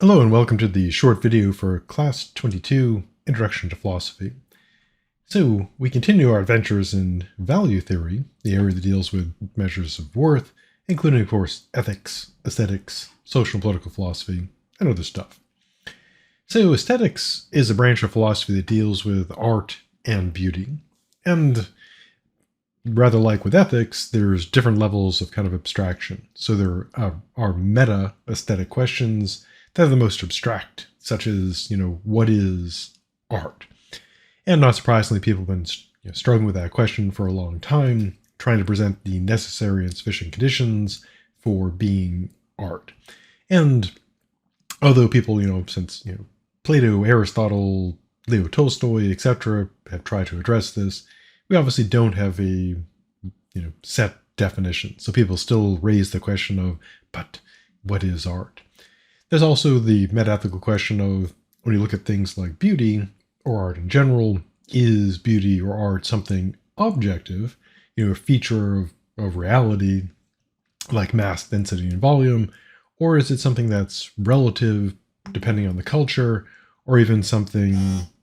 Hello and welcome to the short video for Class 22, Introduction to Philosophy. So, we continue our adventures in value theory, the area that deals with measures of worth, including, of course, ethics, aesthetics, social and political philosophy, and other stuff. So, aesthetics is a branch of philosophy that deals with art and beauty. And rather like with ethics, there's different levels of kind of abstraction. So there are meta aesthetic questions that are the most abstract, such as, what is art? And not surprisingly, people have been struggling with that question for a long time, trying to present the necessary and sufficient conditions for being art. And although people, since Plato, Aristotle, Leo Tolstoy, etc., have tried to address this, we obviously don't have a set definition. So people still raise the question of, but what is art? There's also the metaethical question of, when you look at things like beauty or art in general, is beauty or art something objective, a feature of reality like mass, density, and volume, or is it something that's relative depending on the culture, or even something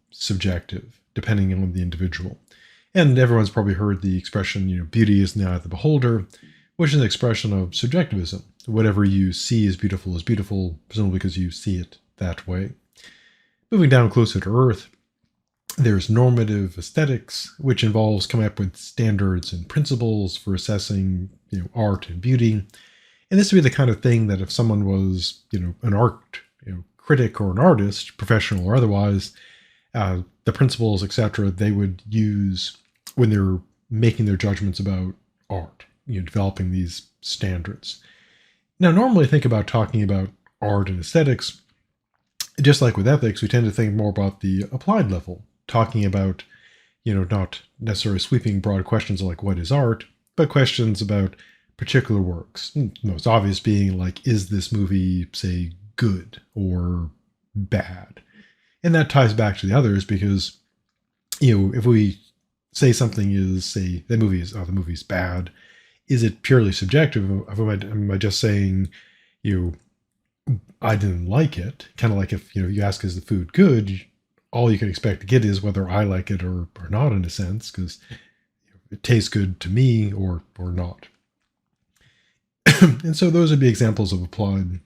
subjective depending on the individual? And everyone's probably heard the expression, beauty is in the eye of the beholder, which is an expression of subjectivism. Whatever you see as beautiful, presumably because you see it that way. Moving down closer to Earth, there's normative aesthetics, which involves coming up with standards and principles for assessing, art and beauty. And this would be the kind of thing that if someone was, an art critic or an artist, professional or otherwise, the principles, etc., they would use when they're making their judgments about art, developing these standards. Now, normally think about talking about art and aesthetics, just like with ethics, we tend to think more about the applied level, talking about, not necessarily sweeping broad questions like what is art, but questions about particular works. Most obvious being like, is this movie, say, good or bad? And that ties back to the others because, if we say something is, say, the movie's bad, is it purely subjective? Am I just saying, I didn't like it? Kind of like if, you ask, is the food good? All you can expect to get is whether I like it or not, in a sense, because it tastes good to me or not. And so those would be examples of applied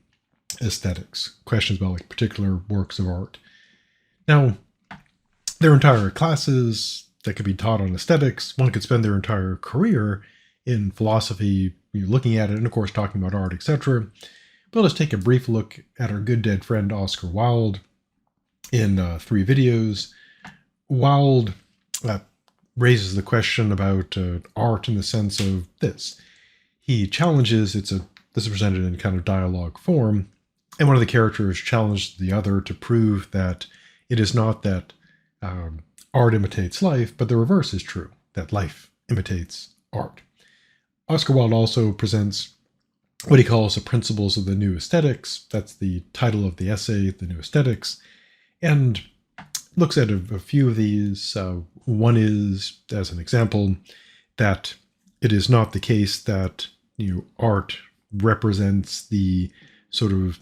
aesthetics, questions about like particular works of art. Now, there are entire classes that could be taught on aesthetics. One could spend their entire career in philosophy, looking at it, and of course talking about art, etc. But let's take a brief look at our good dead friend Oscar Wilde in 3 videos. Wilde raises the question about art in the sense of this. He challenges, this is presented in kind of dialogue form, and one of the characters challenged the other to prove that it is not that art imitates life, but the reverse is true, that life imitates art. Oscar Wilde also presents what he calls the principles of the new aesthetics. That's the title of the essay, The New Aesthetics, and looks at a few of these. One is, as an example, that it is not the case that art represents the sort of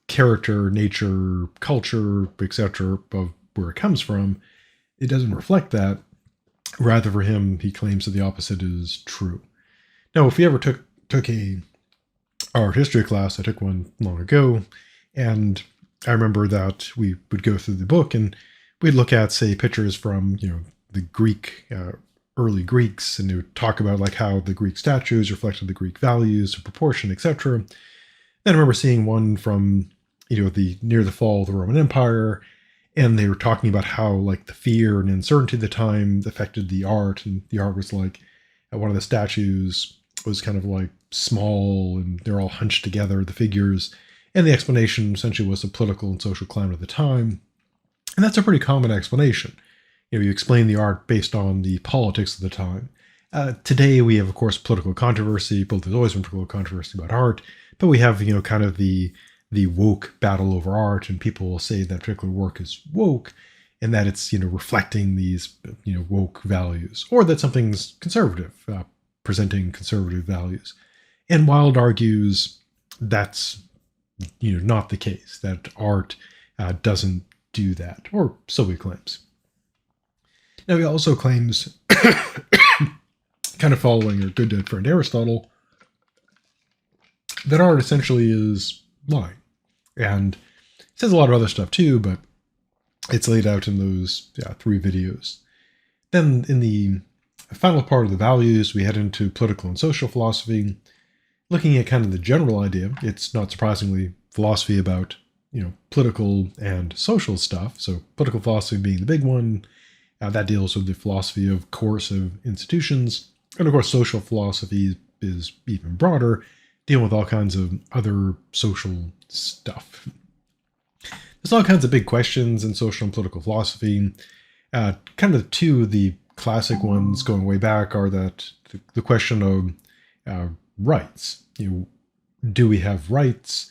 character, nature, culture, etc. of where it comes from. It doesn't reflect that. Rather, for him, he claims that the opposite is true. Now, if we ever took a art history class, I took one long ago, and I remember that we would go through the book and we'd look at, say, pictures from the Greek early Greeks, and they would talk about like how the Greek statues reflected the Greek values of proportion, etc. Then I remember seeing one from the near the fall of the Roman Empire, and they were talking about how like the fear and uncertainty of the time affected the art, and the art was like one of the statues was kind of like small and they're all hunched together, the figures, and the explanation essentially was the political and social climate of the time. And that's a pretty common explanation. You explain the art based on the politics of the time. Today we have, of course, political controversy, but there's always been political controversy about art, but we have, kind of the woke battle over art, and people will say that particular work is woke, and that it's, reflecting these, woke values, or that something's conservative, presenting conservative values. And Wilde argues that's not the case, that art doesn't do that, or so he claims. Now, he also claims, kind of following our good dead friend Aristotle, that art essentially is lying. And he says a lot of other stuff too, but it's laid out in those 3 videos. Then in the final part of the values, we head into political and social philosophy, looking at kind of the general idea. It's not surprisingly philosophy about, political and social stuff. So political philosophy being the big one, that deals with the philosophy of coercive institutions. And of course, social philosophy is even broader, dealing with all kinds of other social stuff. There's all kinds of big questions in social and political philosophy. Kind of 2 of the classic ones going way back are that the question of rights. Do we have rights?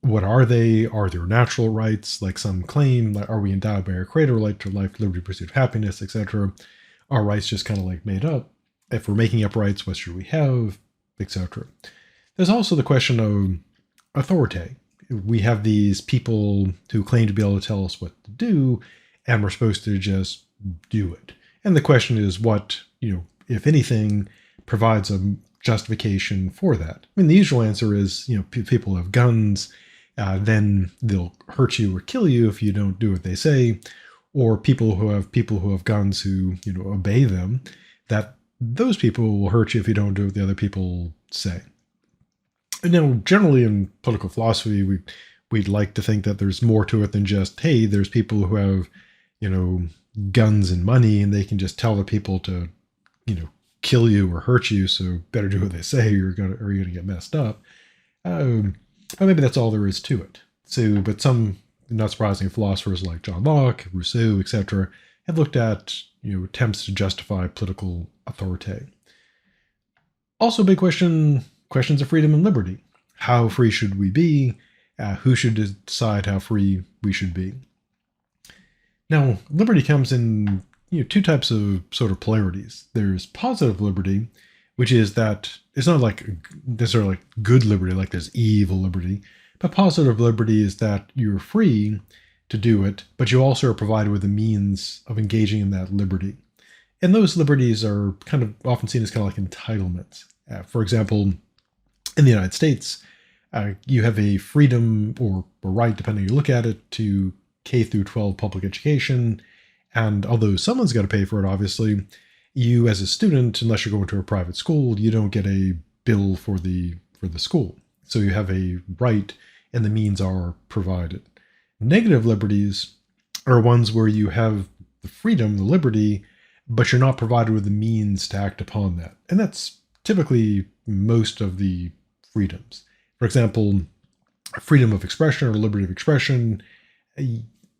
What are they? Are there natural rights, like some claim? Like, are we endowed by our creator right to life, liberty, pursuit of happiness, etc.? Are rights just kind of like made up? If we're making up rights, what should we have, etc.? There's also the question of authority. We have these people who claim to be able to tell us what to do, and we're supposed to just do it. And the question is what, if anything, provides a justification for that. I mean, the usual answer is, people have guns, then they'll hurt you or kill you if you don't do what they say, or people who have guns who, obey them, that those people will hurt you if you don't do what the other people say. Now, generally in political philosophy, we'd like to think that there's more to it than just, hey, there's people who have, guns and money, and they can just tell the people to, kill you or hurt you, so better do what they say, or you're gonna get messed up. But maybe that's all there is to it. So, but some, not surprising, philosophers like John Locke, Rousseau, etc., have looked at, attempts to justify political authority. Also, big questions of freedom and liberty. How free should we be? Who should decide how free we should be? Now, liberty comes in 2 types of sort of polarities. There's positive liberty, which is that it's not like necessarily like good liberty, like there's evil liberty, but positive liberty is that you're free to do it, but you also are provided with the means of engaging in that liberty. And those liberties are kind of often seen as kind of like entitlements. For example, in the United States, you have a freedom or a right, depending how you look at it, to K through 12 public education. And although someone's got to pay for it, obviously, you as a student, unless you're going to a private school, you don't get a bill for the school. So you have a right and the means are provided. Negative liberties are ones where you have the freedom, the liberty, but you're not provided with the means to act upon that. And that's typically most of the freedoms. For example, freedom of expression or liberty of expression,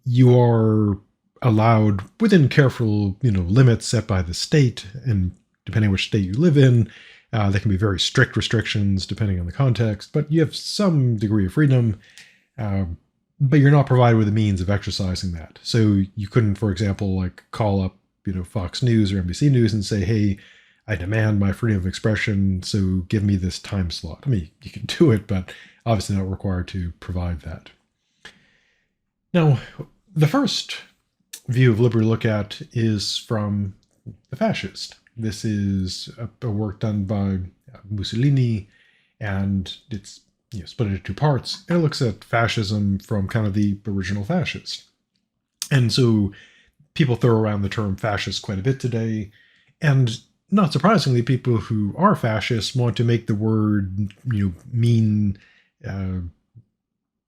you are allowed within careful, limits set by the state, and depending on which state you live in, there can be very strict restrictions depending on the context, but you have some degree of freedom, but you're not provided with the means of exercising that. So you couldn't, for example, like call up, Fox News or NBC News and say, hey, I demand my freedom of expression, so give me this time slot. I mean, you can do it, but obviously not required to provide that. Now, the first view of liberty to look at is from the fascist. This is a work done by Mussolini, and it's split into 2 parts. And it looks at fascism from kind of the original fascist. And so people throw around the term fascist quite a bit today. And not surprisingly, people who are fascists want to make the word, mean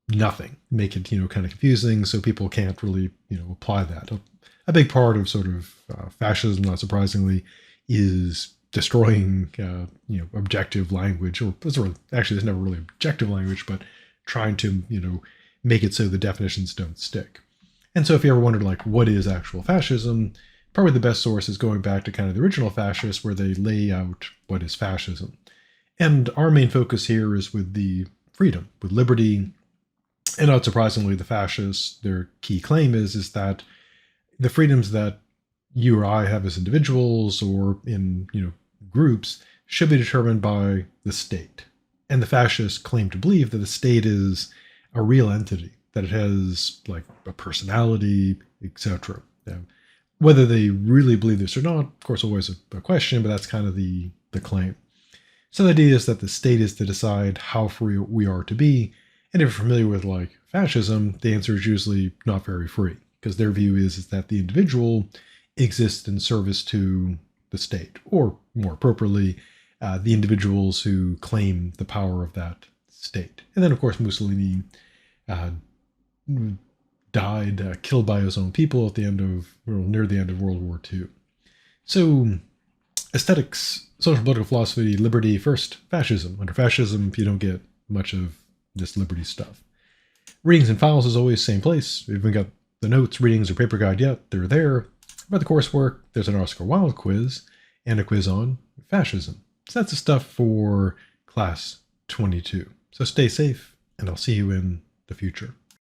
nothing, make it, kind of confusing, so people can't really, apply that. A big part of sort of fascism, not surprisingly, is destroying, objective language, or actually there's never really objective language, but trying to, make it so the definitions don't stick. And so if you ever wondered, like, what is actual fascism, probably the best source is going back to kind of the original fascists, where they lay out what is fascism. And our main focus here is with the freedom, with liberty. And not surprisingly, the fascists, their key claim is that the freedoms that you or I have as individuals or in, groups should be determined by the state. And the fascists claim to believe that the state is a real entity, that it has like a personality, etc. Whether they really believe this or not, of course, always a question, but that's kind of the claim. So the idea is that the state is to decide how free we are to be. And if you're familiar with like fascism, the answer is usually not very free, because their view is that the individual exists in service to the state, or more appropriately, the individuals who claim the power of that state. And then, of course, Mussolini died killed by his own people at the end of, well, near the end of World War II. So, aesthetics, social political philosophy, liberty first, fascism. Under fascism, you don't get much of this liberty stuff. Readings and files is always same place. We haven't got the notes, readings, or paper guide yet. They're there. About the coursework, there's an Oscar Wilde quiz and a quiz on fascism. So that's the stuff for class 22. So stay safe, and I'll see you in the future.